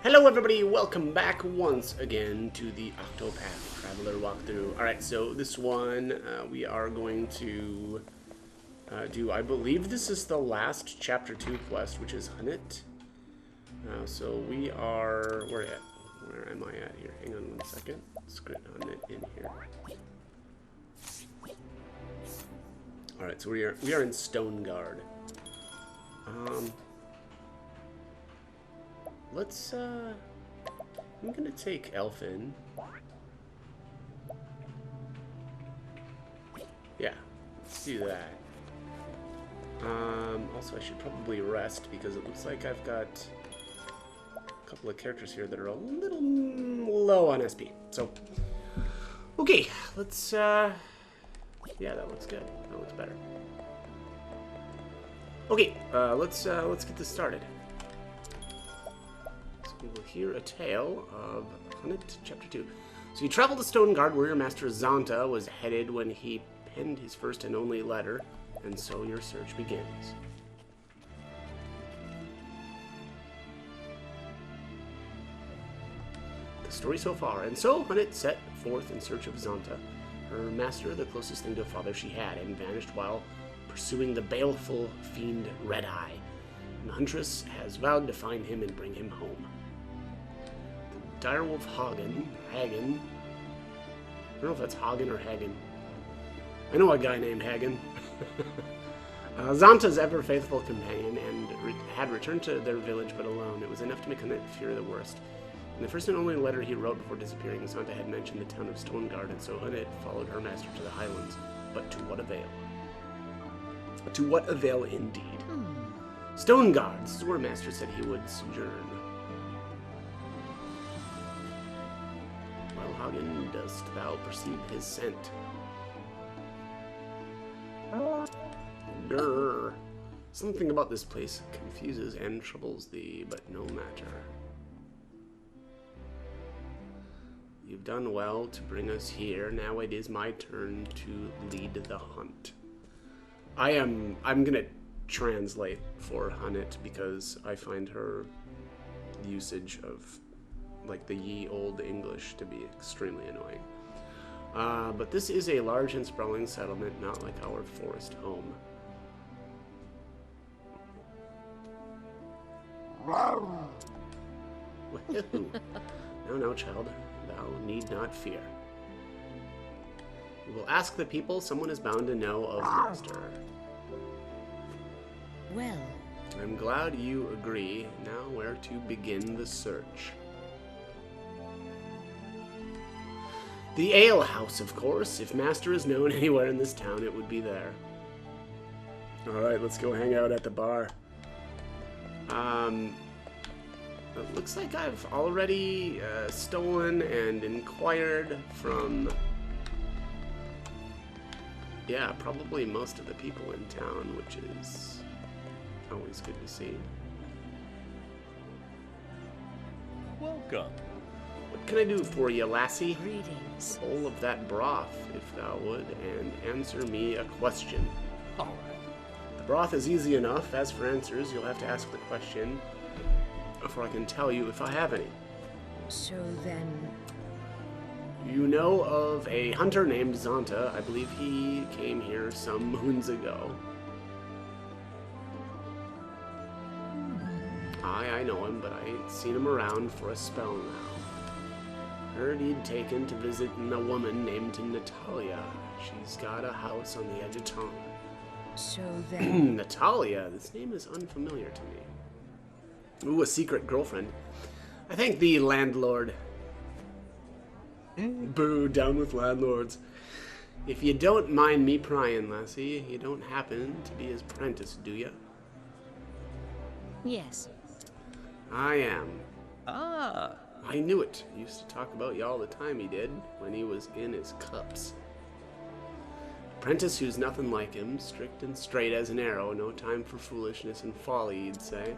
Hello everybody, welcome back once again to the Octopath Traveler walkthrough. Alright, so this one we are going to do, I believe this is the last Chapter 2 quest, which is Haanit. So we are, where am I at here? Hang on one second, let's get Haanit in here. Alright, so we are in Stoneguard. Let's, I'm gonna take Elfin. Yeah, let's do that. Also I should probably rest because it looks like I've got a couple of characters here that are a little low on SP. So, okay, let's, yeah, that looks good. That looks better. Okay, let's get this started. We will hear a tale of Haanit Chapter 2. So you travel to Stoneguard, where your master Zonta was headed when he penned his first and only letter, and so your search begins. The story so far. And so Haanit set forth in search of Zonta, her master, the closest thing to a father she had, and vanished while pursuing the baleful fiend Red Eye. And the huntress has vowed to find him and bring him home. Direwolf Hagen. I don't know if that's Hagen or Hagen. I know a guy named Hagen. Zonta's ever-faithful companion and had returned to their village but alone. It was enough to make Haanit fear the worst. In the first and only letter he wrote before disappearing, Zonta had mentioned the town of Stoneguard, and so Haanit followed her master to the highlands. But to what avail? To what avail indeed? Stoneguard, this is where master said he would sojourn. Hagen, dost thou perceive his scent? Grrr. Something about this place confuses and troubles thee, but no matter. You've done well to bring us here. Now it is my turn to lead the hunt. I'm gonna translate for Haanit because I find her usage of like the ye old English to be extremely annoying. But this is a large and sprawling settlement, not like our forest home. No, child, thou need not fear. We will ask the people. Someone is bound to know of master. Well, I'm glad you agree. Now where to begin the search? The ale house, of course. If master is known anywhere in this town, it would be there. Alright, let's go hang out at the bar. It looks like I've already stolen and inquired from, yeah, probably most of the people in town, which is always good to see. Welcome. What can I do for you, lassie? greetings. Bowl of that broth, if thou would, and answer me a question. All right. The broth is easy enough. As for answers, you'll have to ask the question before I can tell you if I have any. So then, You know of a hunter named Zonta. I believe he came here some moons ago. I know him, but I ain't seen him around for a spell now. Heard he'd taken to visiting a woman named Natalia. She's got a house on the edge of town. so then, Natalia, this name is unfamiliar to me. Ooh, a secret girlfriend. I thank thee, landlord. Boo, down with landlords. If you don't mind me prying, lassie, you don't happen to be his apprentice, do you? yes. I am. Ah. I knew it. He used to talk about you all the time, he did, when he was in his cups. Apprentice who's nothing like him, strict and straight as an arrow, no time for foolishness and folly, you'd say.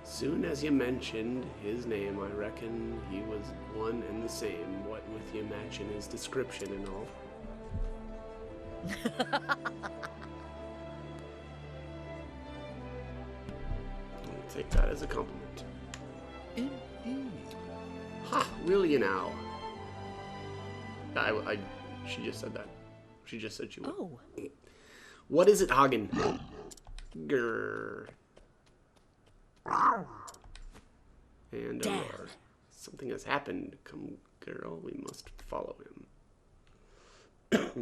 Soon as you mentioned his name, I reckon he was one and the same, what with you matching his description and all. I'll take that as a compliment. Will you now? She just said that. She just said she would. Oh, What is it, Hagen? Grrr. And a roar. Something has happened. Come, girl, we must follow him.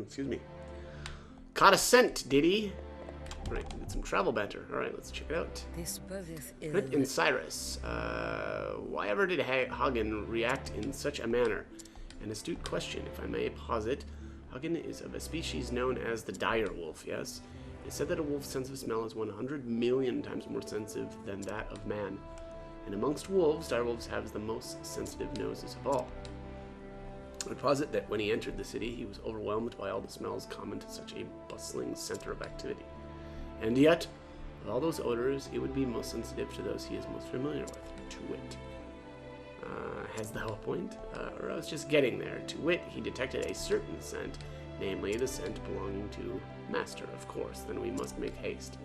Excuse me. Caught a scent, did he? Right, we did some travel banter. Alright, let's check it out. this bodeth Rit ill. and Cyrus. Why ever did Hagen react in such a manner? An astute question, if I may posit. Hagen is of a species known as the dire wolf, yes? It is said that a wolf's sense of smell is 100 million times more sensitive than that of man. And amongst wolves, direwolves have the most sensitive noses of all. I would posit that when he entered the city, he was overwhelmed by all the smells common to such a bustling center of activity. And yet, of all those odors, it would be most sensitive to those he is most familiar with, to wit. Has thou a point? Or I was just getting there. To wit, he detected a certain scent, namely the scent belonging to Master, of course. Then we must make haste.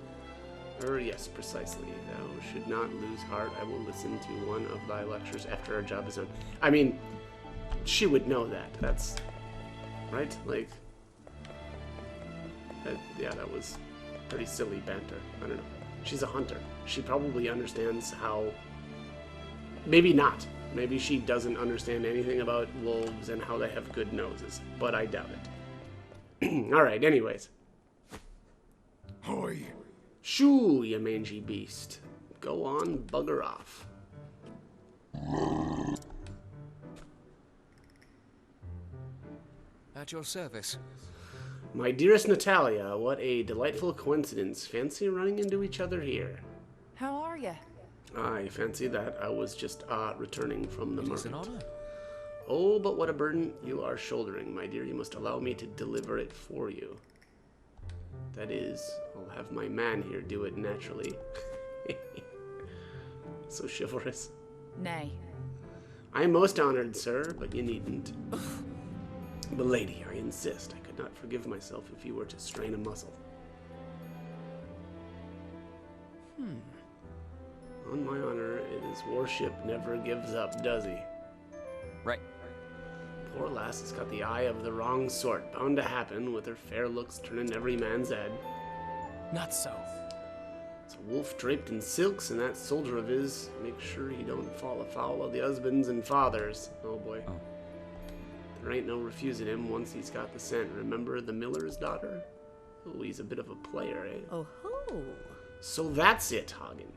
Yes, precisely. Thou should not lose heart. I will listen to one of thy lectures after our job is done. I mean, she would know that. That's... right? Like... yeah, that was pretty silly banter. I don't know. She's a hunter. She probably understands how... maybe not. Maybe she doesn't understand anything about wolves and how they have good noses. But I doubt it. Alright, anyways. Hoy. Shoo, you mangy beast. Go on, bugger off. At your service. My dearest Natalia, what a delightful coincidence. Fancy running into each other here. How are you? I fancy that I was just returning from the It's an market. honor. Oh, but what a burden you are shouldering, my dear. You must allow me to deliver it for you. That is, I'll have my man here do it naturally. So chivalrous. Nay. I am most honored, sir, but you needn't. But lady, I insist. I could not forgive myself if you were to strain a muscle. On my honor, his warship never gives up, does he? Right. Poor lass has got the eye of the wrong sort. Bound to happen, with her fair looks turning every man's head. Not so. It's a wolf draped in silks, and that soldier of his, make sure he don't fall afoul of the husbands and fathers. Oh boy. Oh. There ain't no refusing him once he's got the scent. Remember the miller's daughter? Oh, he's a bit of a player, eh? Oh ho! So that's it, Hagen.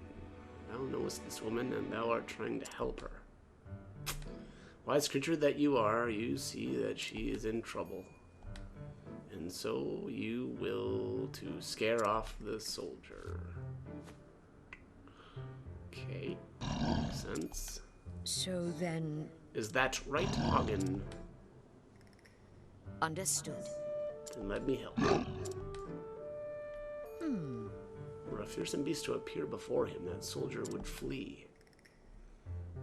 Thou knowest this woman, and thou art trying to help her. Wise creature that you are, you see that she is in trouble. And so you will to scare off the soldier. Okay, makes sense. So then, Is that right, Hagen? understood. Then let me help. Were a fearsome beast to appear before him, that soldier would flee.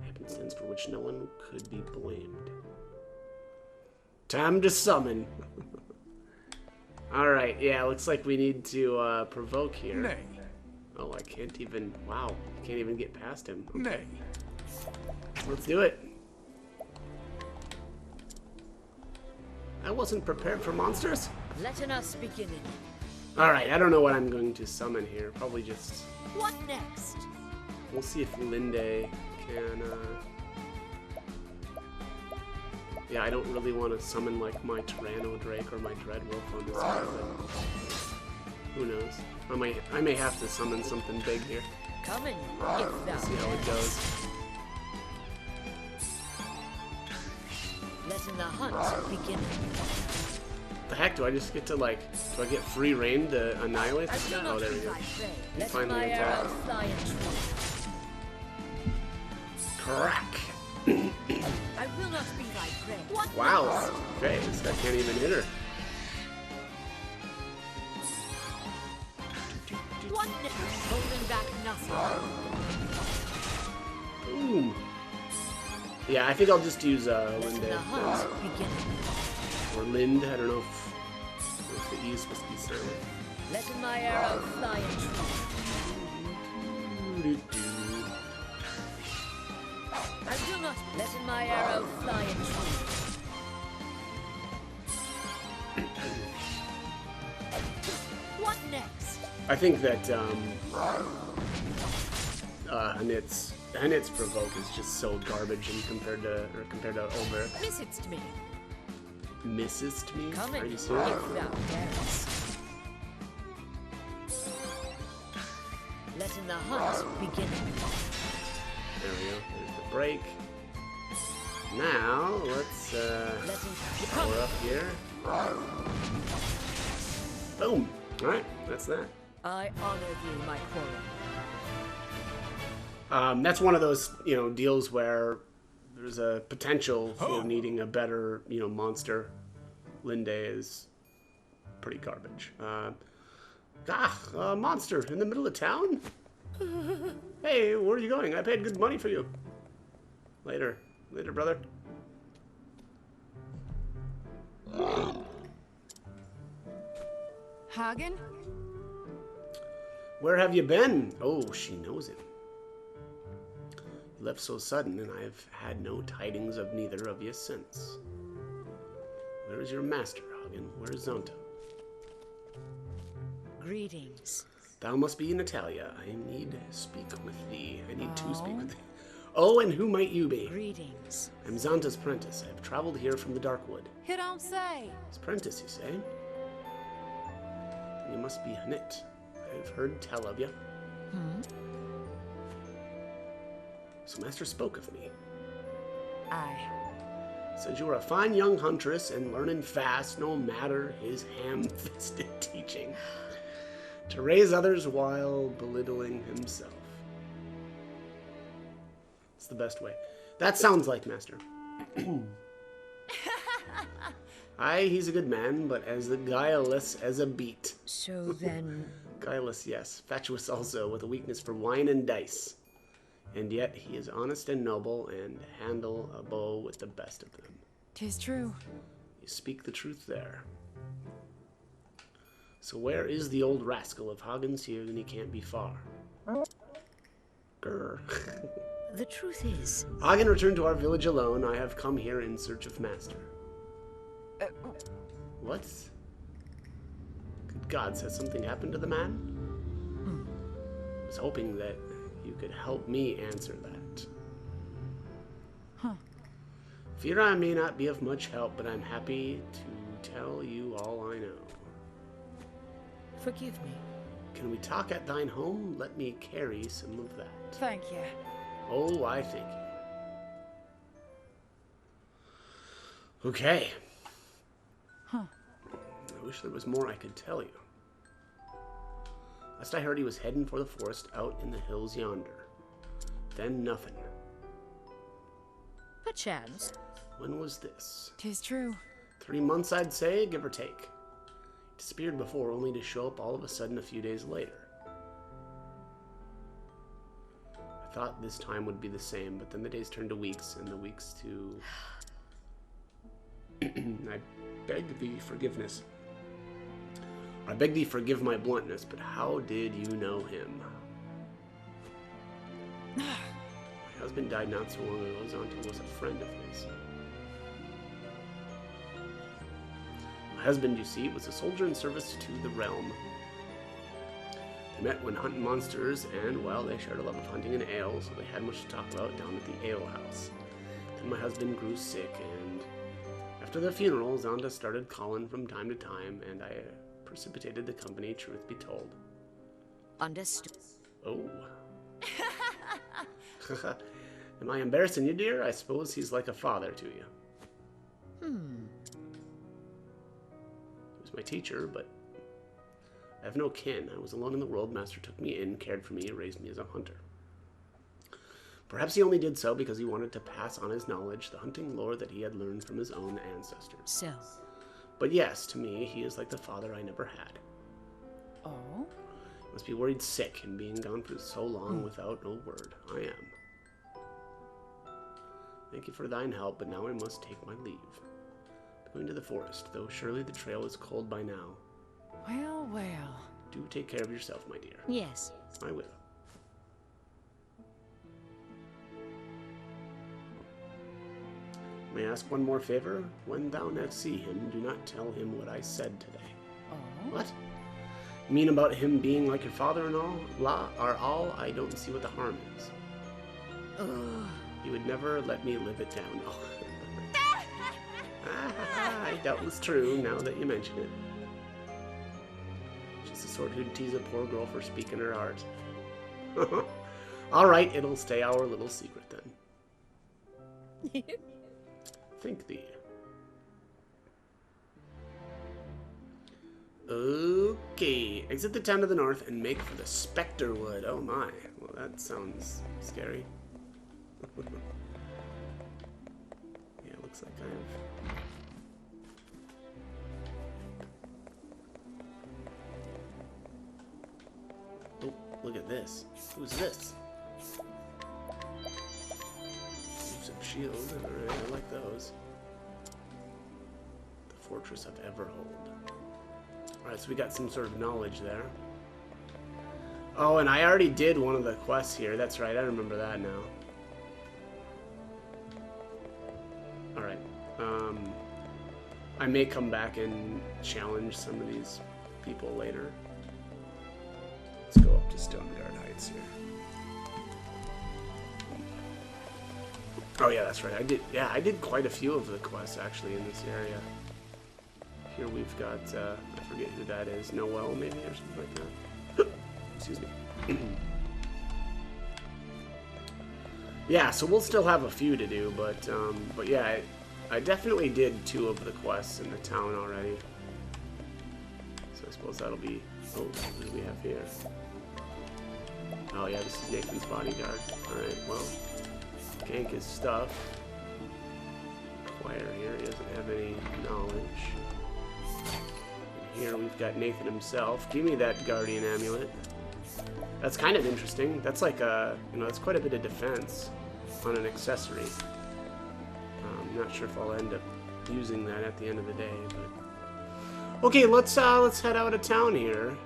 Happenstance for which no one could be blamed. Time to summon. Alright, yeah, looks like we need to provoke here. Nay. Oh, I can't even... wow, I can't even get past him. Okay, Nay. let's do it. I wasn't prepared for monsters. Letting us begin it. Alright, I don't know what I'm going to summon here. Probably just... What next? we'll see if Linde can, yeah, I don't really want to summon, like, my Tyranno Drake or my Dreadwolf on this guy, but... who knows? I may have to summon something big here. Coming, if thou See how it goes. letting the hunt begin. The heck, do I just get to, like, do I get free reign to annihilate I this will guy? not Oh, there be we go. thy prey. He Let finally my arrow attacked. fly and Crack! I will not be thy prey. What Wow. Okay, this guy can't even hit her. What next? Holding back nothing. Boom. Yeah, I think I'll just use Letting Linde. the hunt begin. Or Lind, I don't know if the E is supposed to be silent. Letting my arrow fly and I will not let my arrow fly in true. What next? I think that Haanit's provoke is just so garbage and compared to over. Missest me. Missest me? Come Are in, you if serious? thou darest. Letting the hunt begin. There we go. There's the break. Now let's power up here. Boom. All right, that's that. I honor thee, my quarry. That's one of those, deals where there's a potential for needing a better, monster. Linde is pretty garbage. Monster in the middle of town? Hey, where are you going? I paid good money for you. Later, brother. Hagen? Where have you been? Oh, she knows him. You left so sudden, and I have had no tidings of neither of you since. Where is your master, Hagen? Where is Zonta? Greetings. Thou must be in Natalia. I need to speak with thee. I need to speak with thee. Oh, and who might you be? Greetings. I'm Zonta's prentice. I have traveled here from the Darkwood. You don't say. His prentice, you say? You must be Haanit. I have heard tell of you. So Master spoke of me. Aye. Said you were a fine young huntress and learning fast, no matter his ham-fisted teaching. To raise others while belittling himself. It's the best way. That sounds like Master. Aye, he's a good man, but as guileless as a beet. So then, Guileless, yes. Fatuous also, with a weakness for wine and dice. And yet he is honest and noble, and handle a bow with the best of them. 'Tis true. You speak the truth there. So where is the old rascal? If Hagen's here, then he can't be far. Grr. the truth is, Hagen returned to our village alone. I have come here in search of Master. What? Good gods, has something happened to the man? I was hoping that you could help me answer that. Fear I may not be of much help, but I'm happy to tell you all I know. forgive me. Can we talk at thine home? Let me carry some of that. Thank you. Oh, I thank you. Okay. I wish there was more I could tell you. Last I heard he was heading for the forest out in the hills yonder. Then nothing. Perchance. When was this? 'Tis true. 3 months, I'd say, give or take. Disappeared before, only to show up all of a sudden a few days later. I thought this time would be the same, but then the days turned to weeks, and the weeks to... I beg thee forgiveness. I beg thee forgive my bluntness, but how did you know him? My husband died not so long ago. Zonta was a friend of his. My husband, you see, was a soldier in service to the realm. They met when hunting monsters, and, well, they shared a love of hunting and ale, so they had much to talk about down at the ale house. Then my husband grew sick, and after the funeral, Zonta started calling from time to time, and I precipitated the company, truth be told. Understood. Oh. Am I embarrassing you, dear? I suppose he's like a father to you. He was my teacher, but I have no kin. I was alone in the world. Master took me in, cared for me, and raised me as a hunter. Perhaps he only did so because he wanted to pass on his knowledge, the hunting lore that he had learned from his own ancestors. So, But yes, to me, he is like the father I never had. Oh? Must be worried sick and being gone for so long without no word. I am. Thank you for thine help, but now I must take my leave. I'm going to the forest, though surely the trail is cold by now. Well, well. Do take care of yourself, my dear. yes. I will. May I ask one more favor? When thou next see him, do not tell him what I said today. Oh? What? You mean about him being like your father-in-law are all? I don't see what the harm is. Ugh. You would never let me live it down. Oh. I doubt it was true now that you mention it. She's the sort who'd tease a poor girl for speaking her heart. Alright, it'll stay our little secret then. Think thee. Okay, exit the town to the north and make for the Spectre Wood. Oh my, well that sounds scary. Yeah, looks like I have... Oh, look at this. Who's this? Some shield. Alright, I like those. The Fortress of Everhold. Alright, so we got some sort of knowledge there. Oh, and I already did one of the quests here. That's right, I remember that now. Alright. I may come back and challenge some of these people later. Let's go up to Stoneguard Heights here. Oh yeah, that's right. I did quite a few of the quests actually in this area. Here we've got, I forget who that is, Noel maybe or something like that. Excuse me. Yeah, so we'll still have a few to do, but yeah, I definitely did 2 of the quests in the town already. So I suppose that'll be, oh, what do we have here? Oh yeah, this is Nathan's bodyguard. Alright, well, gank his stuff. Acquire here, he doesn't have any knowledge. And here we've got Nathan himself. Give me that Guardian Amulet. That's kind of interesting. That's like a, that's quite a bit of defense on an accessory. I'm not sure if I'll end up using that at the end of the day, but... Okay, let's head out of town here.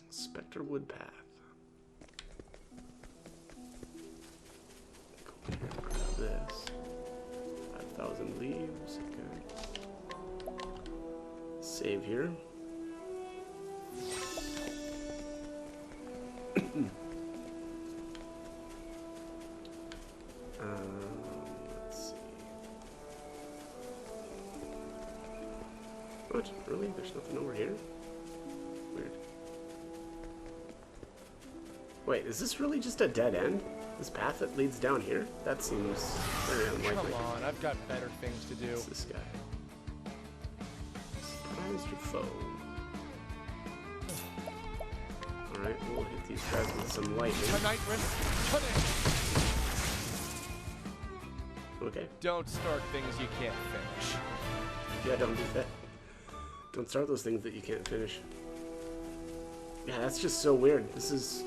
Spectre Wood Path. Go here and grab this. 5,000 leaves, okay. Save here. Let's see. What? Really? There's nothing over here? Weird. Wait, is this really just a dead end? This path that leads down here? That seems very unlikely. Come on, I've got better things to do. What's this guy? Surprise your foe. Alright, we'll hit these guys with some lightning. Tonight, Okay. don't start things you can't finish. Yeah, don't do that. Don't start those things that you can't finish. Yeah, that's just so weird. This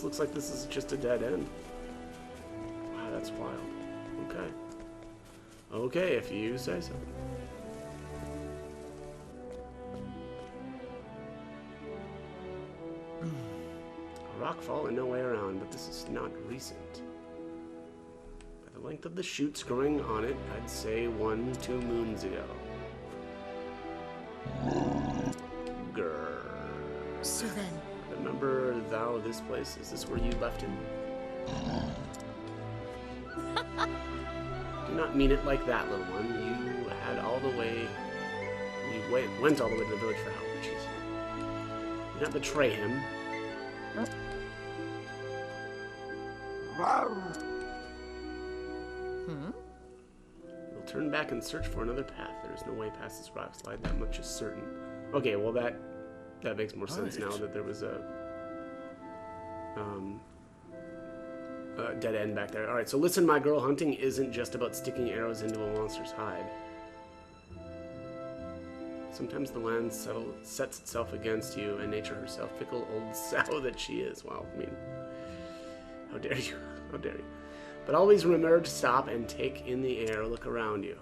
looks like this is just a dead end. Wow, that's wild. Okay. Okay, if you say so. A rockfall and no way around, but this is not recent. By the length of the shoots growing on it, I'd say 1-2 moons ago. Grrr. So then, Remember thou this place? Is this where you left him? Do not mean it like that, little one. You had all the way... You went all the way to the village for help. Jeez. Do not betray him. We'll turn back and search for another path. There is no way past this rock slide. That much is certain. Okay, well that makes more sense now that there was a dead end back there. Alright, so listen, my girl, hunting isn't just about sticking arrows into a monster's hide. Sometimes the land sets itself against you, and nature herself, fickle old sow that she is. Well, I mean, how dare you? How dare you? But always remember to stop and take in the air, look around you.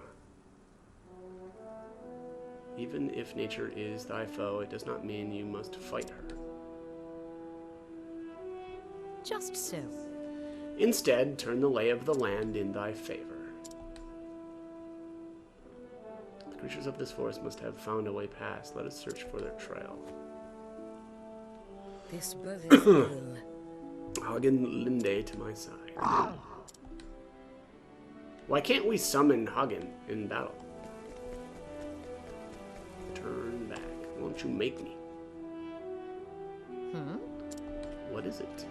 Even if nature is thy foe, it does not mean you must fight her. just so. Instead, turn the lay of the land in thy favor. Creatures of this forest must have found a way past. Let us search for their trail. This brother is ill. Hagen Linde to my side. Why can't we summon Hagen in battle? Turn back. Won't you make me? What is it?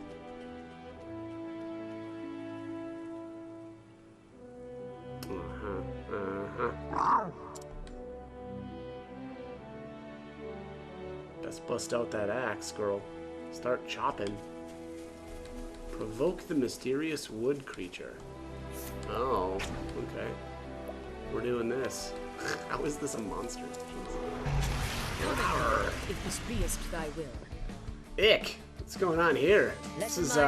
Best bust out that axe, girl. Start chopping. Provoke the mysterious wood creature. Oh, okay. We're doing this. How is this a monster? If this beest thy will. Ick! What's going on here? This is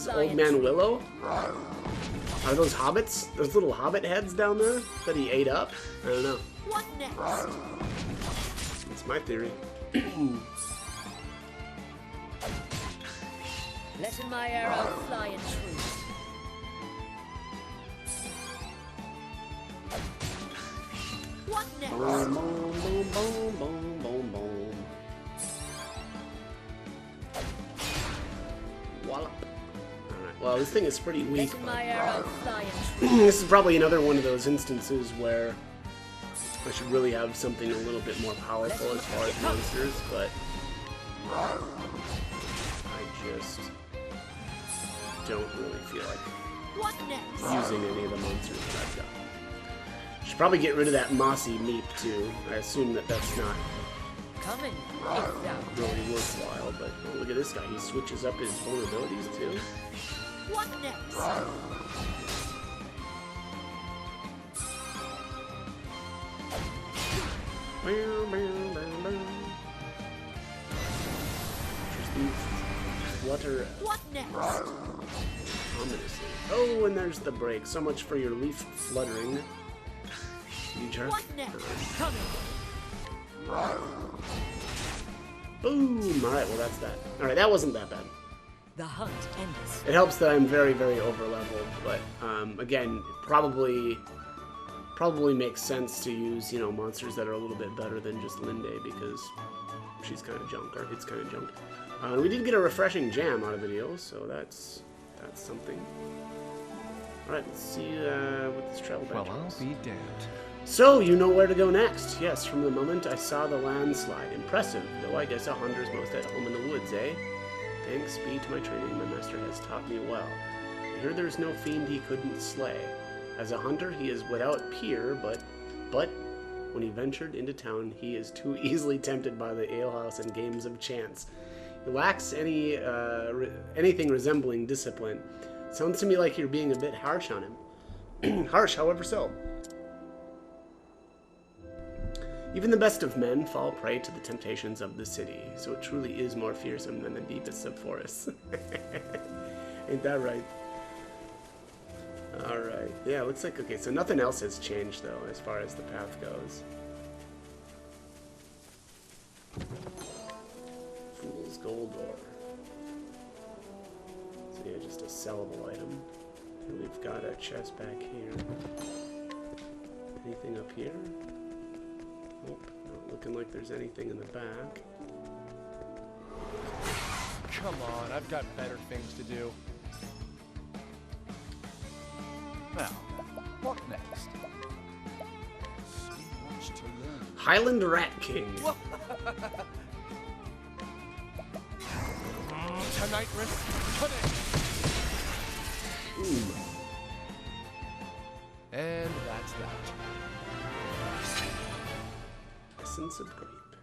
Old Man Willow? Are those hobbits? Those little hobbit heads down there that he ate up? I don't know. What next? That's my theory. Let my arrow fly in truth. What next? Boom, boom, boom, boom, boom, boom, boom. Wallop. Alright, well, this thing is pretty weak. Let my arrow fly in truth. This is probably another one of those instances where I should really have something a little bit more powerful as far as monsters, but I just don't really feel like What next? using any of the monsters that I've got. Should probably get rid of that mossy meep too. I assume that that's not Coming, if thou. really worthwhile, but oh, look at this guy. He switches up his vulnerabilities too. What next? Flutter What next? ominously. Oh, and there's the break. So much for your leaf fluttering. You jerk. What next? Coming. Boom! Alright, well that's that. Alright, that wasn't that bad. The hunt endeth. It helps that I'm very, very over-leveled, but again, it probably makes sense to use, you know, monsters that are a little bit better than just Linde because she's kind of junk, or it's kind of junk. We did get a refreshing jam out of the deal, so that's something. Alright, let's see what this travel badge Well, I'll is. be damned. So, you know where to go next. Yes, from the moment I saw the landslide. Impressive, though I guess a hunter's most at home in the woods, eh? Thanks be to my training, my master has taught me well. I hear there's no fiend he couldn't slay. As a hunter, he is without peer, but when he ventured into town, he is too easily tempted by the alehouse and games of chance. He lacks anything resembling discipline. Sounds to me like you're being a bit harsh on him. Harsh, however so. Even the best of men fall prey to the temptations of the city, so it truly is more fearsome than the deepest of forests. Ain't that right? Alright, yeah, looks like, okay, so nothing else has changed, though, as far as the path goes. Fool's Gold Ore. So yeah, just a sellable item. And we've got a chest back here. Anything up here? Nope, not looking like there's anything in the back. Come on, I've got better things to do. Now, what next? So much to learn. Highland Rat King. Tonight, Rick. Connect. Ooh. And that's that. Essence of grape.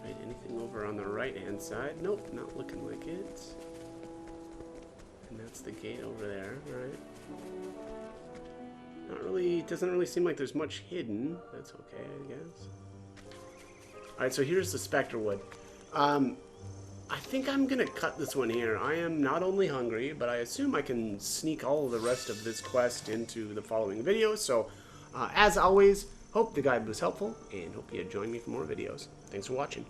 Right, anything over on the right-hand side? Nope, not looking like it. And that's the gate over there, right? Not really, doesn't really seem like there's much hidden. That's okay, I guess. Alright, so here's the Spectre Wood. I think I'm gonna cut this one here. I am not only hungry, but I assume I can sneak all of the rest of this quest into the following video. So, as always, hope the guide was helpful, and hope you join me for more videos. Thanks for watching.